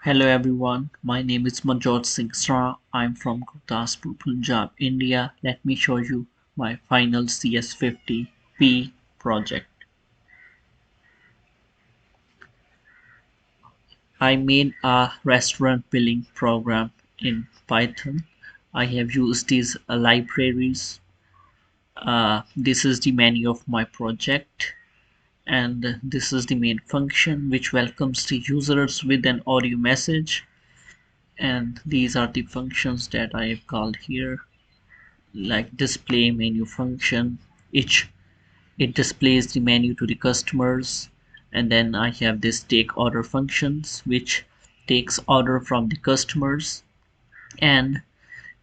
Hello everyone, my name is Manjot Singh Sra. I'm from Gurdaspur, Punjab, India. Let me show you my final CS50P project. I made a restaurant billing program in Python. I have used these libraries. This is the menu of my project, and this is the main function which welcomes the users with an audio message. And these are the functions that I have called here, like display menu function. It displays the menu to the customers, and then I have this take order functions which takes order from the customers, and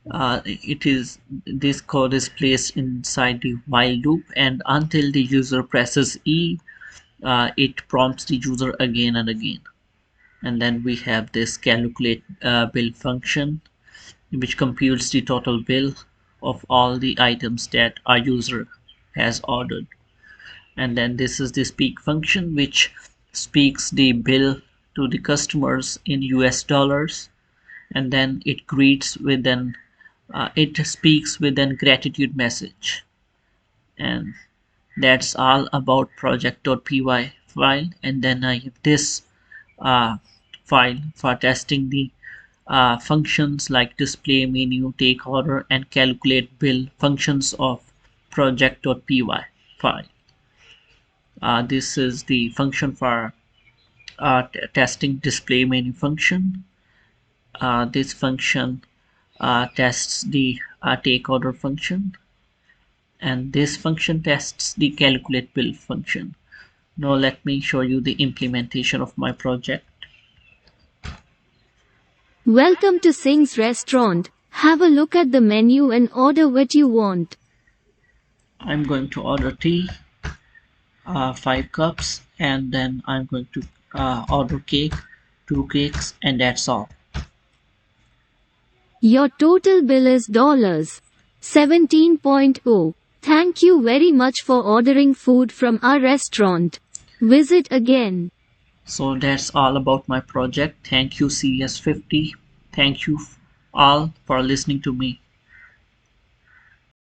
it is this code is placed inside the while loop, and until the user presses E, it prompts the user again and again. And then we have this calculate bill function which computes the total bill of all the items that our user has ordered. And then this is the speak function which speaks the bill to the customers in US dollars, and then it speaks with an gratitude message. And that's all about project.py file. And then I have this uh, file for testing the functions like display menu, take order, and calculate bill functions of project.py file. This is the function for testing display menu function. This function tests the take order function, and this function tests the calculate bill function. Now let me show you the implementation of my project. Welcome to Singh's restaurant. Have a look at the menu and order what you want. I'm going to order tea, 5 cups, and then I'm going to order cake, 2 cakes, and that's all. Your total bill is $17.0. Thank you very much for ordering food from our restaurant. Visit again. So that's all about my project. Thank you CS50. Thank you all for listening to me.